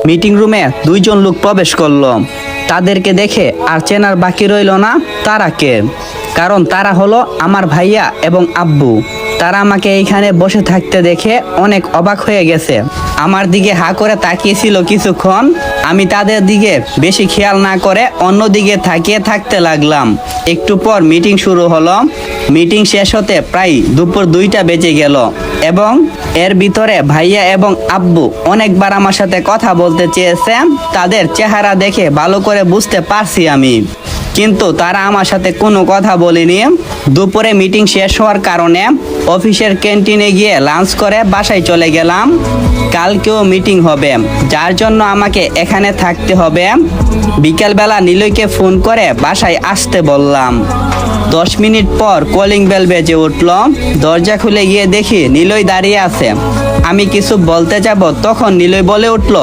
Meeting রুমে দুইজন লোক প্রবেশ করলো। তাদেরকে দেখে আর চেনার বাকি রইল না তারা কে, কারণ তারা হলো আমার ভাইয়া এবং আব্বু। তারা আমাকে এইখানে বসে থাকতে দেখে অনেক অবাক হয়ে গেছে। আমার দিকে হা করে তাকিয়েছিল কিছুক্ষণ। আমি তাদের দিকে বেশি খেয়াল না করে অন্যদিকে তাকিয়ে থাকতে লাগলাম। একটু পর মিটিং শুরু হলো। মিটিং শেষ হতে প্রায় দুপুর 2টা বেজে গেল এবং এর ভিতরে ভাইয়া এবং আব্বু অনেকবার আমার সাথে কথা বলতে চেয়েছে। তাদের চেহারা দেখে ভালো করে বুঝতে পারছি আমি, কিন্তু তারা আমার সাথে কোনো কথা বলেনি। দুপুরে মিটিং শেষ হওয়ার কারণে অফিসের ক্যান্টিনে গিয়ে লাঞ্চ করে বাসায় চলে গেলাম। কালকেও মিটিং হবে, যার জন্য আমাকে এখানে থাকতে হবে। বিকেলবেলা নিলয়কে ফোন করে বাসায় আসতে বললাম। 10 মিনিট পর কলিং বেল বেজে উঠল। দরজা খুলে গিয়ে দেখি নিলয় দাঁড়িয়ে আছে। আমি কিছু বলতে যাব, তখন নিলয় বলে উঠল,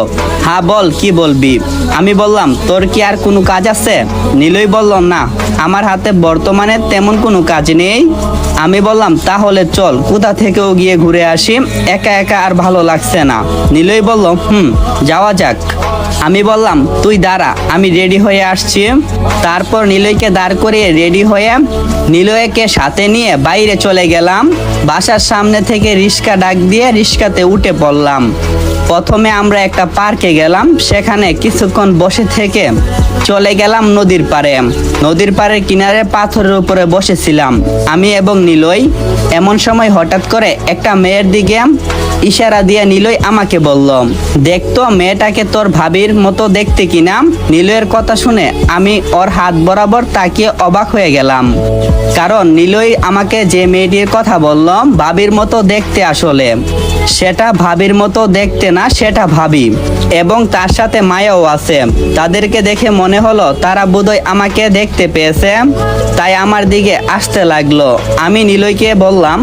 হ্যাঁ বল, কি বলবি? আমি বললাম, তোর কি আর কোনো কাজ আছে? নিলয় বলল, না, আমার হাতে বর্তমানে তেমন কোনো কাজ নেই। আমি বললাম, তাহলে চল কোথা থেকেও গিয়ে ঘুরে আসি, একা একা আর ভালো লাগছে না। নিলয় বলল, যাওয়া যাক। আমি বললাম, তুই দাঁড়া, আমি রেডি হয়ে আসছি। তারপর নিলয়কে দাঁড় করিয়ে রেডি হয়ে নিলয়কে সাথে নিয়ে বাইরে চলে গেলাম। বাসার সামনে থেকে রিক্সা ডাক দিয়ে রিক্সাতে উঠে পড়লাম। প্রথমে আমরা একটা পার্কে গেলাম, সেখানে কিছুক্ষণ বসে থেকে চলে গেলাম নদীর পাড়ে। নদীর পাড়ের কিনারে পাথরের উপরে বসেছিলাম আমি এবং নিলয়। এমন সময় হঠাৎ করে একটা মেয়ের দিকে ইশারা দিয়ে নিলয় আমাকে বলল, দেখতো মেয়েটাকে তোর ভাবির মতো দেখতে কিনা। নিলয়ের কথা শুনে আমি ওর হাত বরাবর তাকিয়ে অবাক হয়ে গেলাম, কারণ নিলয় আমাকে যে মেয়েটির কথা বলল ভাবির মতো দেখতে, আসলে সেটা ভাবির মতো দেখতে না, সেটা ভাবি, এবং তার সাথে মায়াও আছে। তাদেরকে দেখে মনে হলো তারা বোধহয় আমাকে দেখতে পেয়েছে, তাই আমার দিকে আসতে লাগলো। আমি নিলয়কে বললাম,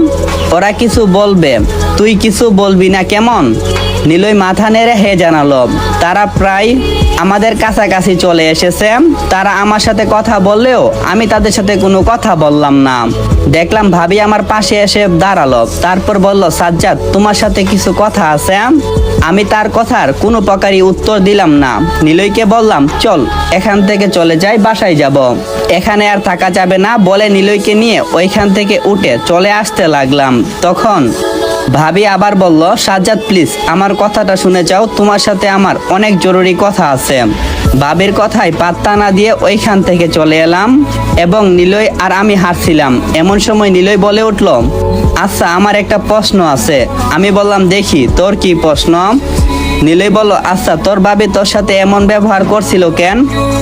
ওরা কিছু বলবে, তুই কিছু বলবি না কেমন? নিলয় মাথা নেড়ে হে জানালো। তারা প্রায় আমাদের কাছাকাছি চলে এসেছে। তারা আমার সাথে কথা বললেও আমি তাদের সাথে কোনো কথা বললাম না। দেখলাম ভাবি আমার পাশে এসে দাঁড়ালো। তারপর বলল, সাজ্জাদ, তোমার সাথে কিছু কথা আছে। আমি তার কথার কোনো প্রকারই উত্তর দিলাম না। নিলয়কে বললাম, চল এখান থেকে চলে যাই, বাসায় যাব, এখানে আর থাকা যাবে না বলে নিলয়কে নিয়ে ওইখান থেকে উঠে চলে আসতে লাগলাম। তখন ভাবি আবার বলল, সাজ্জাদ প্লিজ আমার কথাটা শুনে যাও, তোমার সাথে আমার অনেক জরুরি কথা আছে। ভাবির কথায় পাত্তা না দিয়ে ওইখান থেকে চলে এলাম এবং নিলয় আর আমি হাঁটছিলাম। এমন সময় নিলয় বলে উঠল, আচ্ছা আমার একটা প্রশ্ন আছে। আমি বললাম, দেখি তোর কি প্রশ্ন? নিলয় বলল, আচ্ছা তোর ভাবি তোর সাথে এমন ব্যবহার করছিল কেন?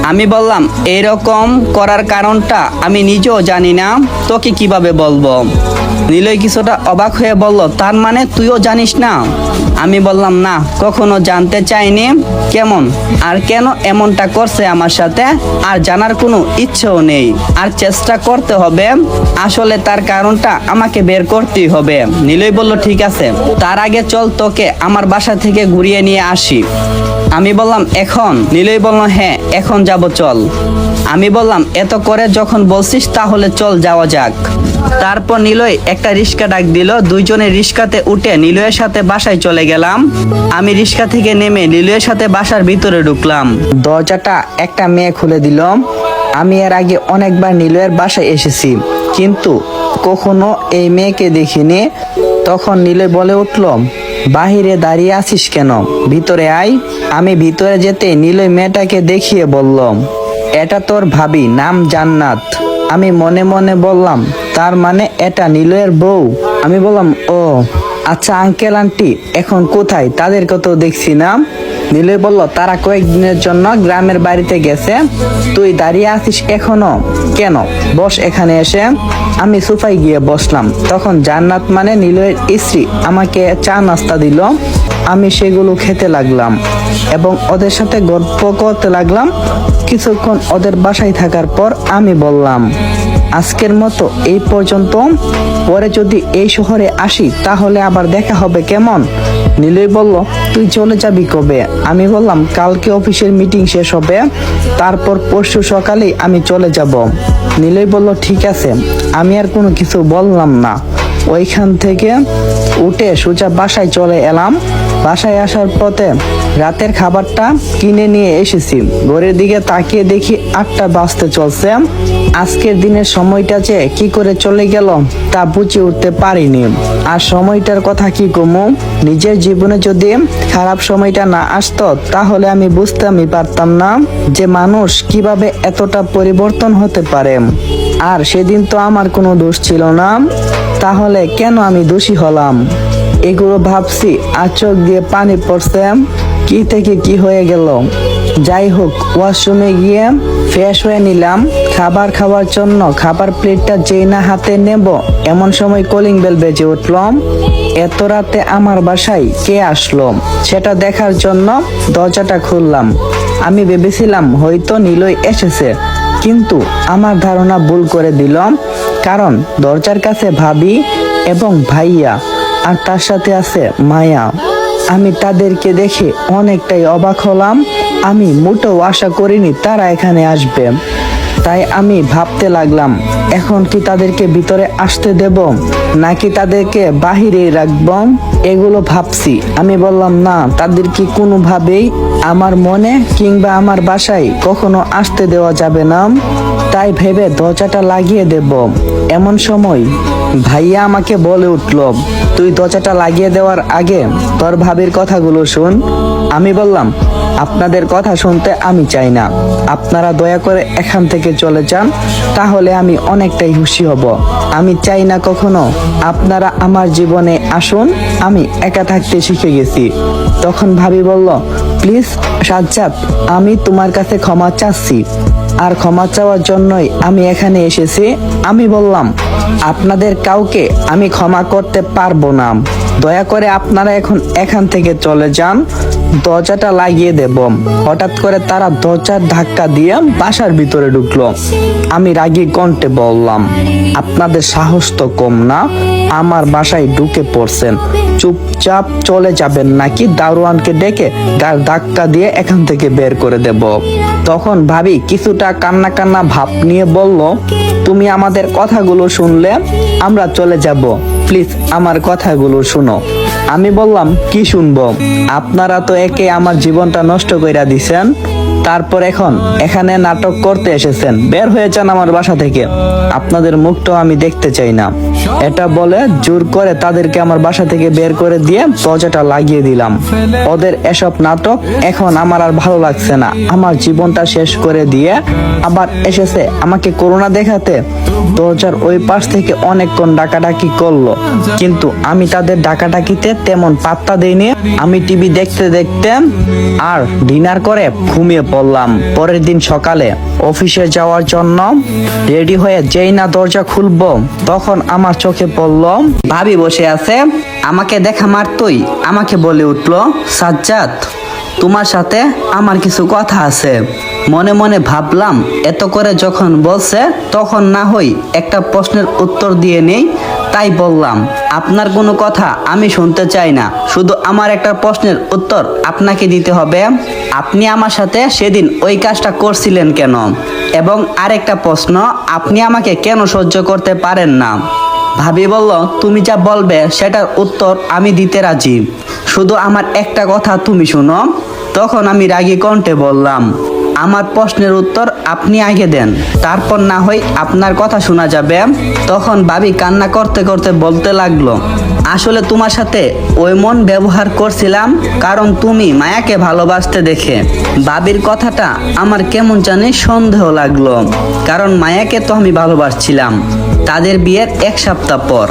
আমি বললাম, এইরকম করার কারণটা আমি নিজেও জানি না, তোকে কিভাবে বলবো? নিলয় কিছুটা অবাক হয়ে বলল, তার মানে তুইও জানিস না? আমি বললাম, না, কখনো জানতে চাইনি। কেমন আর কেন এমনটা করছে আমার সাথে আর জানার কোনো ইচ্ছেও নেই, আর চেষ্টা করতে হবে, আসলে তার কারণটা আমাকে বের করতেই হবে। নিলয় বলল, ঠিক আছে, তার আগে চল তোকে আমার বাসা থেকে ঘুরিয়ে নিয়ে আসি। আমি বললাম, এখন? নিলয় বলল, হ্যাঁ এখন যাব, চল। আমি বললাম, এত করে যখন বলছিস তাহলে চল যাওয়া যাক। তারপর নিলয় একটা রিক্সা ডাক দিল। দুইজনে রিক্সাতে উঠে নিলয়ের সাথে বাসায় চলে গেলাম। আমি রিক্সা থেকে নেমে নিলয়ের সাথে বাসার ভিতরে ঢুকলাম। দরজাটা একটা মেয়ে খুলে দিল। আমি এর আগে অনেকবার নিলয়ের বাসায় এসেছি, কিন্তু কখনো এই মেয়েকে দেখিনি। তখন নিলয় বলে উঠল, বাহিরে দাঁড়িয়ে আছিস কেন, ভিতরে আয়। আমি ভিতরে যেতে নিলয় মেয়েটাকে দেখিয়ে বলল, এটা তোর ভাবি, নাম জান্নাত। আমি মনে মনে বললাম, তার মানে এটা নিলয়ের বউ? আমি বললাম, ও আচ্ছা আঙ্কেল আন্টি এখন কোথায়? তাদেরকে তো দেখছি না। নিলয় বলল, তারা কয়েকদিনের জন্য গ্রামের বাড়িতে গেছে। তুই দাঁড়িয়ে আছিস এখনো কেন? বস এখানে এসে। আমি সোফায় গিয়ে বসলাম। তখন জান্নাত মানে নিলয়ের স্ত্রী আমাকে চা নাস্তা দিল। আমি সেগুলো খেতে লাগলাম এবং ওদের সাথে গল্প করতে লাগলাম। কিছুক্ষণ ওদের বাসায় থাকার পর আমি বললাম, আজকের মতো এই পর্যন্ত, পরে যদি এই শহরে আসি তাহলে আবার দেখা হবে, কেমন? নিলয় বলল, তুই চলে যাবি কবে? আমি বললাম, কালকে অফিসের মিটিং শেষ হবে, তারপর পরশু সকালেই আমি চলে যাব। নিলয় বলল, ঠিক আছে। আমি আর কোনো কিছু বললাম না। ওইখান থেকে উঠে সোজা বাসায় চলে এলাম। বাসায় আসার পথে রাতের খাবারটা কিনে নিয়ে এসেছি। ঘরের দিকে তাকিয়ে দেখি 8টা বাজতে চলছে। আজকের দিনের সময়টা যে কি করে চলে গেল তা বুঝে উঠতে পারিনি। আর সময়টার কথা কি কমু, নিজের জীবনে যদি খারাপ সময়টা না আসতো তাহলে আমি বুঝতামই পারতাম না যে মানুষ কিভাবে এতটা পরিবর্তন হতে পারে। আর সেদিন তো আমার কোনো দোষ ছিল না, তাহলে কেন আমি দোষী হলাম? এগুলো ভাবছি আর চোখ দিয়ে পানি পড়ছে। কি থেকে কি হয়ে গেল। যাই হোক, ওয়াশরুমে গিয়ে ফ্রেশ হয়ে নিলাম। খাবার খাওয়ার জন্য খাবার প্লেটটা যেই না হাতে নেব এমন সময় কলিং বেল বেজে উঠল। এত রাতে আমার বাসায় কে আসলো সেটা দেখার জন্য দরজাটা খুললাম। আমি ভেবেছিলাম হয়তো নীলই এসেছে, কিন্তু আমার ধারণা ভুল করে দিলাম, কারণ দরজার কাছে ভাবি এবং ভাইয়া আর তার সাথে আছে মায়া। আমি তাদেরকে দেখে অনেকটাই অবাক হলাম। আমি মোটেও আশা করিনি তারা এখানে আসবে। তাই আমি ভাবতে লাগলাম, এখন কি তাদেরকে ভিতরে আসতে দেব নাকি তাদেরকে বাহিরেই রাখব। এগুলো ভাবছি। আমি বললাম না, তাদেরকে কোনোভাবেই আমার মনে কিংবা আমার বাসায় কখনো আসতে দেওয়া যাবে না। তাই ভেবে দরজাটা লাগিয়ে দেব। এমন সময় ভাইয়া আমাকে বলে উঠল, তুই দরজাটা লাগিয়ে দেওয়ার আগে তোর ভাবির কথাগুলো শুন। আমি বললাম, আপনাদের কথা শুনতে আমি চাই না, আপনারা দয়া করে এখান থেকে চলে যান, তাহলে আমি অনেকটাই খুশি হব। আমি চাই না কখনো আপনারা আমার জীবনে আসুন, আমি একা থাকতে শিখে গেছি। তখন ভাবি বলল, প্লিজ সাজ্জাদ, আমি তোমার কাছে ক্ষমা চাচ্ছি, আর ক্ষমা চাওয়ার জন্যই আমি এখানে এসেছি। আমি বললাম, আপনাদের কাউকে আমি ক্ষমা করতে পারবো না, দয়া করে আপনারা এখন এখান থেকে চলে যান, দরজাটা লাগিয়ে দেব। হঠাৎ করে তারা দরজার ধাক্কা দিয়ে বাসার ভিতরে ঢুকলো। আমি রাগী কণ্ঠে বললাম, আপনাদের সাহস তো কম না, আমার বাসায় ঢুকে পড়ছেন, চুপচাপ চলে যাবেন নাকি দারোয়ানকে ডেকে ধাক্কা দিয়ে এখান থেকে বের করে দেব। তখন ভাবি কিছুটা কান্না কান্না ভাব নিয়ে বলল, তুমি আমাদের কথাগুলো শুনলে আমরা চলে যাব, প্লিজ আমার কথাগুলো শুনো। আমি বললাম, কি শুনবো? আপনারা তো একে আমার জীবনটা নষ্ট কইরা দিছেন, তারপর এখন এখানে নাটক করতে এসেছেন, বের হয়ে যান আমার বাসা থেকে, আপনাদের মুখটাও আমি দেখতে চাই না। এটা বলে জোর করে তাদেরকে আমার বাসা থেকে বের করে দিয়ে দরজাটা লাগিয়ে দিলাম। ওদের এসব নাটক এখন আমার আর ভালো লাগছে না। আমার জীবনটা শেষ করে দিয়ে আবার এসেছে আমাকে করোনা দেখাতে। দরজার ওই পাশ থেকে অনেকক্ষণ ডাকাডাকি করলো, কিন্তু আমি তাদের ডাকাডাকিতে তেমন পাত্তা দেইনি। আমি টিভি দেখতে দেখতে আর ডিনার করে ঘুমিয়ে পড়লাম। পরের দিন সকালে অফিসে যাওয়ার জন্য রেডি হয়ে যেই না দরজা খুলবো তখন আমার চোখে পড়লো ভাবি বসে আছে। আমাকে দেখা মাত্রই আমাকে বলে উঠলো, সাজ্জাদ, তোমার সাথে আমার কিছু কথা আছে। মনে মনে ভাবলাম, এত করে যখন বলছে তখন না হই একটা প্রশ্নের উত্তর দিয়ে নেই। তাই বললাম, আপনার কোনো কথা আমি শুনতে চাই না, শুধু আমার একটা প্রশ্নের উত্তর আপনাকে দিতে হবে। আপনি আমার সাথে সেদিন ওই কাজটা করছিলেন কেন? এবং আরেকটা প্রশ্ন, আপনি আমাকে কেন সহ্য করতে পারেন না? ভাবি বলল, তুমি যা বলবে সেটার উত্তর আমি দিতে রাজি, শুধু আমার একটা কথা তুমি শুনো। তখন আমি রাগী কণ্ঠে বললাম, আমার প্রশ্নের উত্তর আপনি আগে দেন, তারপর না হয় আপনার কথা শোনা যাবে। তখন ভাবি কান্না করতে করতে বলতে লাগলো, আসলে তোমার সাথে ওই মন ব্যবহার করছিলাম কারণ তুমি মায়াকে ভালোবাসতে দেখে। ভাবির কথাটা আমার কেমন জানি সন্দেহ লাগলো, কারণ মায়াকে তো আমি ভালোবাসছিলাম তাদের বিয়ের 1 সপ্তাহ পর,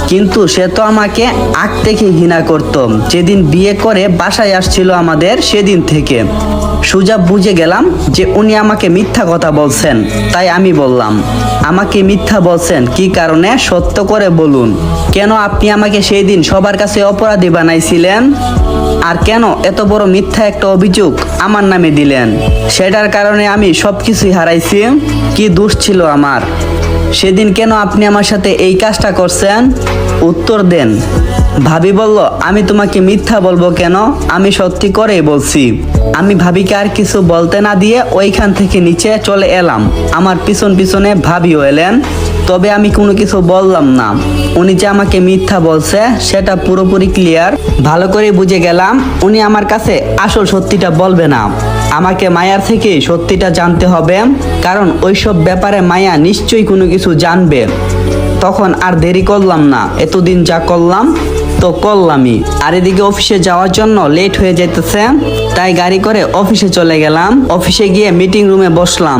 কিন্তু সে তো আমাকে আগ থেকে ঘৃণা করত। যেদিন বিয়ে করে বাসায় আসছিল আমাদের সেদিন থেকে সোজা বুঝে গেলাম যে উনি আমাকে মিথ্যা কথা বলছেন। তাই আমি বললাম, আমাকে মিথ্যা বলছেন কি কারণে? সত্য করে বলুন, কেন আপনি আমাকে সেই দিন সবার কাছে অপরাধী বানাইছিলেন? আর কেন এত বড় মিথ্যা একটা অভিযোগ আমার নামে দিলেন? সেটার কারণে আমি সবকিছুই হারাইছি। কি দোষ ছিল আমার? সেদিন কেন আপনি আমার সাথে এই কাজটা করছেন? উত্তর দেন। ভাবি বলল, আমি তোমাকে মিথ্যা বলবো কেন, আমি সত্যি করেই বলছি। আমি ভাবিকে আর কিছু বলতে না দিয়ে ওইখান থেকে নিচে চলে এলাম। আমার পিছন পিছনে ভাবিও এলেন, তবে আমি কোনো কিছু বললাম না। উনি যে আমাকে মিথ্যা বলছে সেটা পুরোপুরি ক্লিয়ার, ভালো করে বুঝে গেলাম উনি আমার কাছে আসল সত্যিটা বলবে না। আমাকে মায়ার থেকে সত্যিটা জানতে হবে, কারণ ওইসব ব্যাপারে মায়া নিশ্চয়ই কোনো কিছু জানবে। তখন আর দেরি করলাম না, এতদিন যা করলাম তো করলামই। আর এদিকে অফিসে যাওয়ার জন্য লেট হয়ে যেতেছে, তাই গাড়ি করে অফিসে চলে গেলাম। অফিসে গিয়ে মিটিং রুমে বসলাম,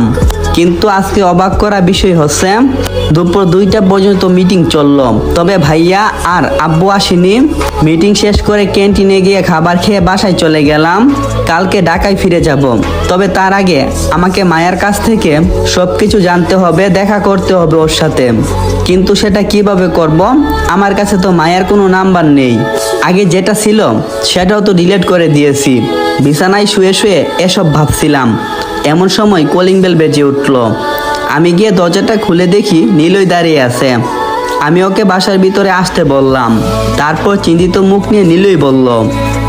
কিন্তু আজকে অবাক করা বিষয় হচ্ছে দুপুর 2টা পর্যন্ত মিটিং চললো, তবে ভাইয়া আর আব্বু আসেনি। মিটিং শেষ করে ক্যান্টিনে গিয়ে খাবার খেয়ে বাসায় চলে গেলাম। কালকে ঢাকায় ফিরে যাব, তবে তার আগে আমাকে মায়ের কাছ থেকে সবকিছু জানতে হবে, দেখা করতে হবে ওর সাথে। কিন্তু সেটা কিভাবে করব? আমার কাছে তো মায়ের কোনো নাম্বার নেই। আগে যেটা ছিল সেটাও তো ডিলিট করে দিয়েছি। বিছানায় শুয়ে শুয়ে এসব ভাবছিলাম, এমন সময় কলিং বেল বেজে উঠল। আমি গিয়ে দরজাটা খুলে দেখি নীলই দাঁড়িয়ে আছে। আমি ওকে বাসার ভিতরে আসতে বললাম। তারপর চিন্তিত মুখ নিয়ে নীলই বলল,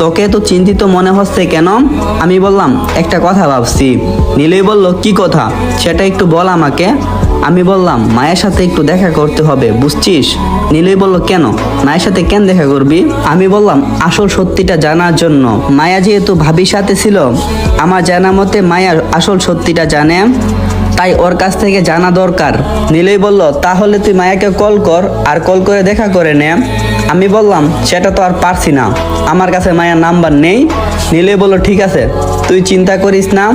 তোকে তো চিন্তিত মনে হচ্ছে কেন? আমি বললাম, একটা কথা ভাবছি। নীলই বলল, কি কথা সেটা একটু বল আমাকে। আমি বললাম, মায়ের সাথে একটু দেখা করতে হবে, বুঝছিস? নীলই বলল, কেন? মায়ের সাথে কেন দেখা করবি? আমি বললাম, আসল সত্যিটা জানার জন্য। মায়া যেহেতু ভাবির সাথে ছিল, আমার জানা মতে মায়া আসল সত্যিটা জানে, তাই ওর কাছ থেকে জানা দরকার। নীলই বলল, তাহলে তুই মায়াকে কল কর, আর কল করে দেখা করে নে। আমি বললাম, সেটা তো আর পারছি না, আমার কাছে মায়ার নাম্বার নেই। নীলই বলল, ঠিক আছে, তুই চিন্তা করিস না।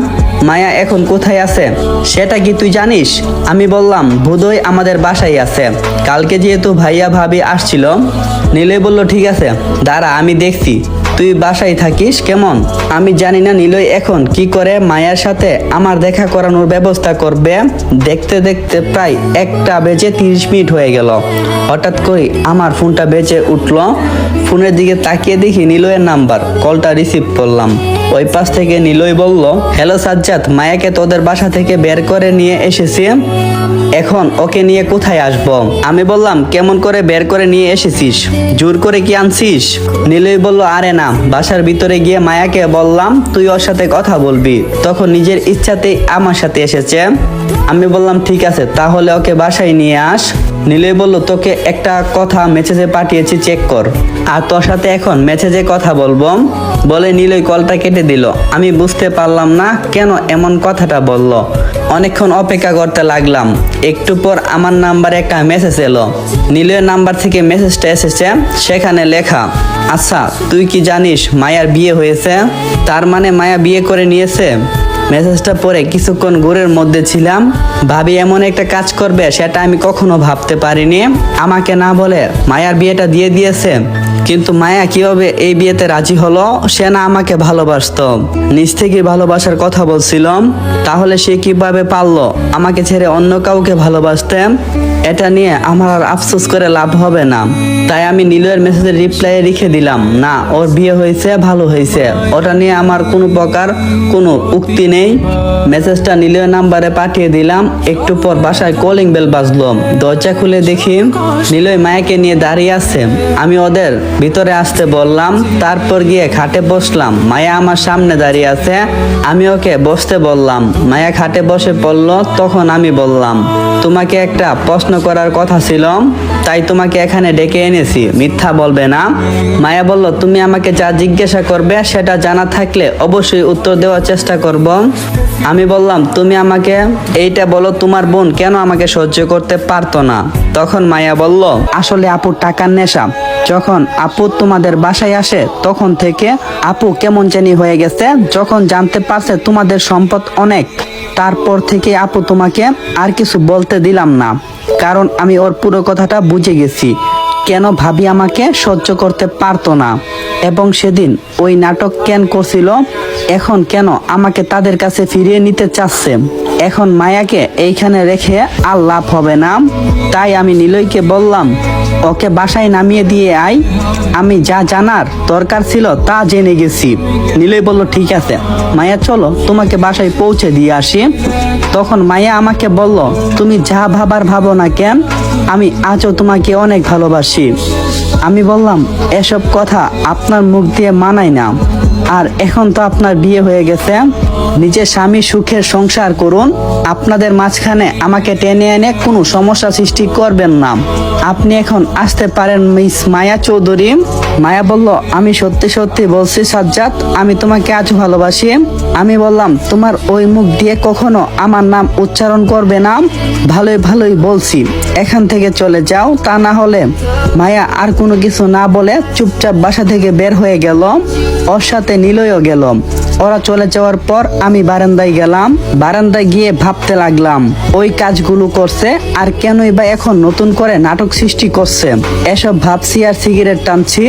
মায়া এখন কোথায় আছে সেটা কি তুই জানিস? আমি বললাম, বোধহয় আমাদের বাসায় আছে। কালকে যেহেতু ভাইয়া ভাবি আসছিল। নীলই বলল, ঠিক আছে, দাঁড়া আমি দেখছি, তুই বাসায় থাকিস কেমন? আমি জানি না নীলই এখন কি করে মায়ের সাথে আমার দেখা করানোর ব্যবস্থা করবে। দেখতে দেখতে প্রায় 1:30 হয়ে গেল। হঠাৎ করে আমার ফোনটা বেজে উঠলো। ফোনের দিকে তাকিয়ে দেখি নীলয়ের নাম্বার। কলটা রিসিভ করলাম। ওই পাশ থেকে নীলই বলল, হ্যালো সাজ্জাদ, মায়াকে তোদের বাসা থেকে বের করে নিয়ে এসেছি, এখন ওকে নিয়ে কোথায় আসবো? আমি বললাম, কেমন করে বের করে নিয়ে এসেছিস? জোর করে কি আনছিস? নীলই বলল, আরে না, বাসার ভিতরে গিয়ে মায়াকে বললাম তুই ওর সাথে কথা বলবি, তখন নিজের ইচ্ছাতেই আমার সাথে এসেছে। আমি বললাম, ঠিক আছে, তাহলে ওকে বাসায় নিয়ে আস। নীলই বলল, তোকে একটা কথা মেসেজে পাঠিয়েছি, চেক কর, আর তোর সাথে এখন মেসেজে কথা বলবো বলে নীলই কলটা কেটে দিল। আমি বুঝতে পারলাম না কেন এমন কথাটা বলল। অনেকক্ষণ অপেক্ষা করতে লাগলাম। একটু পর আমার নাম্বারে একটা মেসেজ এলো। নীলের নাম্বার থেকে মেসেজটা এসেছে, সেখানে লেখা, আচ্ছা তুই কি জানিস মায়ার বিয়ে হয়েছে? তার মানে মায়া বিয়ে করে নিয়েছে। মেসেজটা পড়ে কিছুক্ষণ ঘোরের মধ্যে ছিলাম। ভাবি এমন একটা কাজ করবে সেটা আমি কখনো ভাবতে পারিনি। আমাকে না বলে মায়ার বিয়েটা দিয়ে দিয়েছে। কিন্তু মায়া কিভাবে এই বিয়েতে রাজি হলো? সে না আমাকে ভালোবাসতো, নিজ থেকে ভালোবাসার কথা বলছিলাম, তাহলে সে কিভাবে পারলো আমাকে ছেড়ে অন্য কাউকে ভালোবাসতে? এটা নিয়ে আমার আর আফসোস করে লাভ হবে না। তাই আমি নীলের মেসেজের রিপ্লাই রেখে দিলাম, না ওর বিয়ে হয়েছে, ভালো হয়েছে, ওটা নিয়ে আমার কোনো প্রকার কোনো উক্তি নেই। মেসেজটা নীলের নাম্বারে পাঠিয়ে দিলাম। একটু পর বাসায় কলিং বেল বাজলো। দরজা খুলে দেখি নীলই মায়াকে নিয়ে দাঁড়িয়ে আছে। আমি ওদের ভিতরে আসতে বললাম, তারপর গিয়ে খাটে বসলাম। মায়া আমার সামনে দাঁড়িয়ে আছে। আমি ওকে বসতে বললাম। মায়া খাটে বসে পড়ল। তখন আমি বললাম, তোমাকে একটা প্রশ্ন করার কথা ছিল, তাই তোমাকে এখানে ডেকে এনেছি, মিথ্যা বলবে না। মায়া বলল, তুমি আমাকে যা জিজ্ঞাসা করবে সেটা জানা থাকলে অবশ্যই উত্তর দেওয়ার চেষ্টা করব। আমি বললাম, তুমি আমাকে এইটা বলো, তোমার বোন কেন আমাকে সহ্য করতে পারতো না? তখন মায়া বলল, আসলে আপুর টাকার নেশা। যখন আপু তোমাদের বাসায় আসে তখন থেকে আপু কেমন জানি হয়ে গেছে। যখন জানতে পারছে তোমাদের সম্পদ অনেক, তারপর থেকে আপু তোমাকে আর কিছু বলতে দিলাম না, কারণ আমি ওর পুরো কথাটা বুঝে গেছি কেন ভাবি আমাকে সহ্য করতে পারতো না, এবং সেদিন ওই নাটক কেন করছিল, এখন কেন আমাকে তাদের কাছে ফিরিয়ে নিতে চাচ্ছে। এখন মায়াকে এইখানে রেখে আর লাভ হবে না। তাই আমি নীলইকে বললাম, ওকে বাসায় নামিয়ে দিয়ে আয়, আমি যা জানার দরকার ছিল তা জেনে গেছি। নীলই বলল, ঠিক আছে মায়া, চলো তোমাকে বাসায় পৌঁছে দিয়ে আসি। তখন মায়া আমাকে বলল, তুমি যা ভাবার ভাবো না কেন, আমি আজও তোমাকে অনেক ভালোবাসি। আমি বললাম, এসব কথা আপনার মুখ দিয়ে মানায় না, আর এখন তো আপনার বিয়ে হয়ে গেছে, নিজের স্বামী সুখের সংসার করুন, আপনাদের মাঝখানে আমাকে টেনে এনে কোনো সমস্যা সৃষ্টি করবেন না। আপনি এখন আসতে পারেন মিস মায়া চৌধুরী। মায়া বলল, আমি সত্যি সত্যি বলছি সাজ্জাদ, আমি তোমাকে আজ ভালোবাসি। আমি বললাম, তোমার ওই মুখ দিয়ে কখনো আমার নাম উচ্চারণ করবে না, ভালোই ভালোই বলছি, এখান থেকে চলে যাও, তা না হলে। মায়া আর কোনো কিছু না বলে চুপচাপ বাসা থেকে বের হয়ে গেল। ওর সাথে নিলয়ও গেল। ওরা চলে যাওয়ার পর আমি বারান্দায় গেলাম। বারান্দায় গিয়ে ভাবতে লাগলাম, ওই কাজগুলো করছে আর কেনই বা এখন নতুন করে নাটক সৃষ্টি করছে। এসব ভাবছি আর সিগারেট টানছি।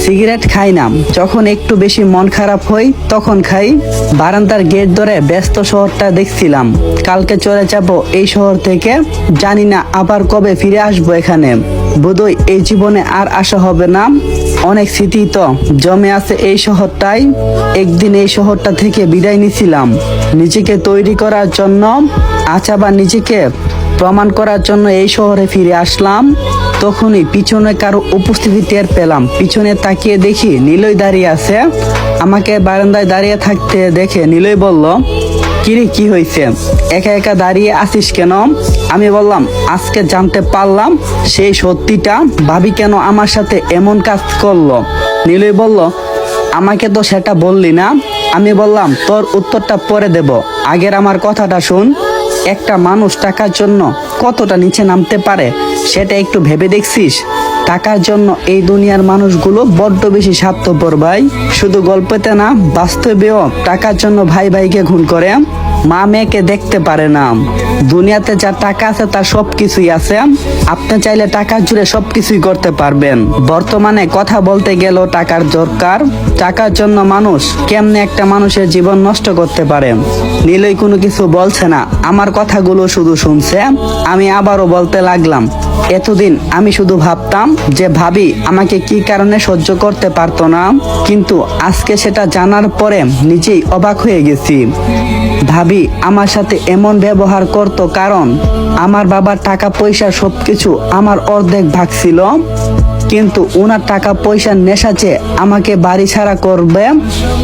সিগারেট খাই না, যখন একটু বেশি মন খারাপ হয় তখন খাই। বারান্দার গেট ধরে ব্যস্ত শহরটা দেখছিলাম। কালকে চলে যাব এই শহর থেকে, জানি না আবার কবে ফিরে আসবো এখানে। বোধহয় এই জীবনে আর আসা হবে না। অনেক স্মৃতি তো জমে আছে এই শহরটাই। একদিন এই শহরটা থেকে বিদায় নিছিলাম নিজেকে তৈরি করার জন্য, বা নিজেকে প্রমাণ করার জন্য এই শহরে ফিরে আসলাম। তখনই পিছনে কারো উপস্থিতি টের পেলাম। পিছনে তাকিয়ে দেখি নিলয় দাঁড়িয়ে আছে। আমাকে বারান্দায় দাঁড়িয়ে থাকতে দেখে নিলয় বলল, কিরে কি হয়েছে, একা একা দাঁড়িয়ে আছিস কেন? আমি বললাম, আজকে জানতে পারলাম সেই সত্যিটা, ভাবি কেন আমার সাথে এমন কাজ করলো। নিলয় বলল, আমাকে তো সেটা বললি না। আমি বললাম, তোর উত্তরটা পরে দেব, আগের আমার কথাটা শুন। একটা মানুষ টাকার জন্য কতটা নিচে নামতে পারে সেটা একটু ভেবে দেখছিস? টাকার জন্য এই দুনিয়ার মানুষগুলো বড্ড বেশি স্বার্থপর ভাই। শুধু গল্পতে না, বাস্তবেও টাকার জন্য ভাই ভাইকে খুন করে, মা মেয়েকে দেখতে পারে না। দুনিয়াতে যা টাকা আছে তার সবকিছুই আছে। আপনি চাইলে টাকার জুড়ে সবকিছুই করতে পারবেন। বর্তমানে কথা বলতে গেলেও টাকার দরকার। টাকার জন্য মানুষ কেমনে একটা মানুষের জীবন নষ্ট করতে পারে। নিলয় কোনো কিছু বলছে না, আমার কথাগুলো শুধু শুনছে। আমি আবারও বলতে লাগলাম, এতদিন আমি শুধু ভাবতাম যে ভাবি আমাকে কি কারণে সহ্য করতে পারতো না, কিন্তু আজকে সেটা জানার পরে নিজেই অবাক হয়ে গেছি। ভাবি আমার সাথে এমন ব্যবহার করতো কারণ আমার বাবার টাকা পয়সা সবকিছু আমার অর্ধেক ভাগ ছিল, কিন্তু ওনার টাকা পয়সার নেশা যে আমাকে বাড়ি ছাড়া করবে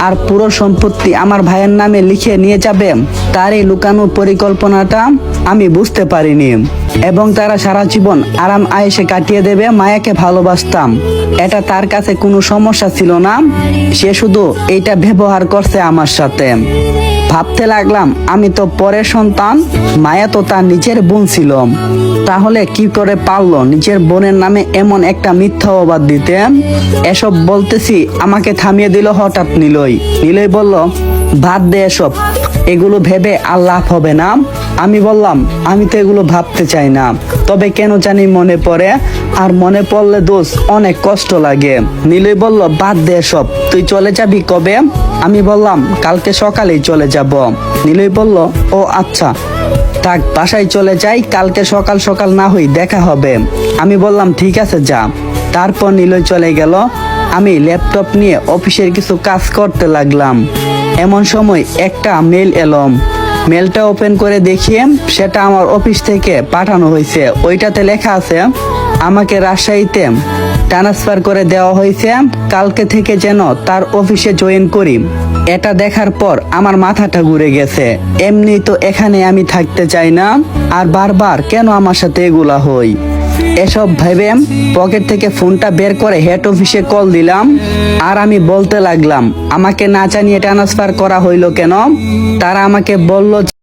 আর পুরো সম্পত্তি আমার ভাইয়ের নামে লিখে নিয়ে যাবে, তার এই লুকানোর পরিকল্পনাটা আমি বুঝতে পারিনি। এবং তারা সারা জীবন আরাম আয়েশে কাটিয়ে দেবে। মায়াকে ভালোবাসতাম, এটা তার কাছে কোনো সমস্যা ছিল না। সে শুধু এইটা ব্যবহার করছে আমার সাথে। ভাবতে লাগলাম, আমি তো পরের সন্তান, মায়া তো তার নিজের বোন ছিল, তাহলে কি করে পারলো নিজের বোনের নামে এমন একটা মিথ্যা অপবাদ দিতে? এসব বলতেছি, আমাকে থামিয়ে দিল হঠাৎ নিলয়। নিলয় বলল, বাদ দে এসব, এগুলো ভেবে আর লাভ হবে না। আমি বললাম, আমি তো এগুলো ভাবতে চাই না, তবে কেন জানি মনে পড়ে, আর মনে পড়লে দোষ অনেক কষ্ট লাগে। নিলয় বলল, বাদ দে এসব, তুই চলে যাবি কবে? আমি বললাম, কালকে সকালেই চলে যাব। নিলয় বলল, ও আচ্ছা, থাক বাসায় চলে যাই, কালকে সকাল সকাল না হই দেখা হবে। আমি বললাম, ঠিক আছে যা। তারপর নিলয় চলে গেল। আমি ল্যাপটপ নিয়ে অফিসের কিছু কাজ করতে লাগলাম। এমন সময় একটা মেল এলো। মেলটা ওপেন করে দেখি সেটা আমার অফিস থেকে পাঠানো হয়েছে। ওইটাতে লেখা আছে, আমাকে রাজশাহীতে ট্রান্সফার করে দেওয়া হয়েছে, কালকে থেকে যেন তার অফিসে জয়েন করি। এটা দেখার পর আমার মাথাটা ঘুরে গেছে। এমনি তো এখানে আমি থাকতে চাই না, আর বারবার কেন আমার সাথে এগুলা হয়। এসব ভেবে পকেট থেকে ফোনটা বের করে হেড অফিসে কল দিলাম। আর আমি বলতে লাগলাম, আমাকে না জানিয়ে ট্রান্সফার করা হইলো কেন? তারা আমাকে বলল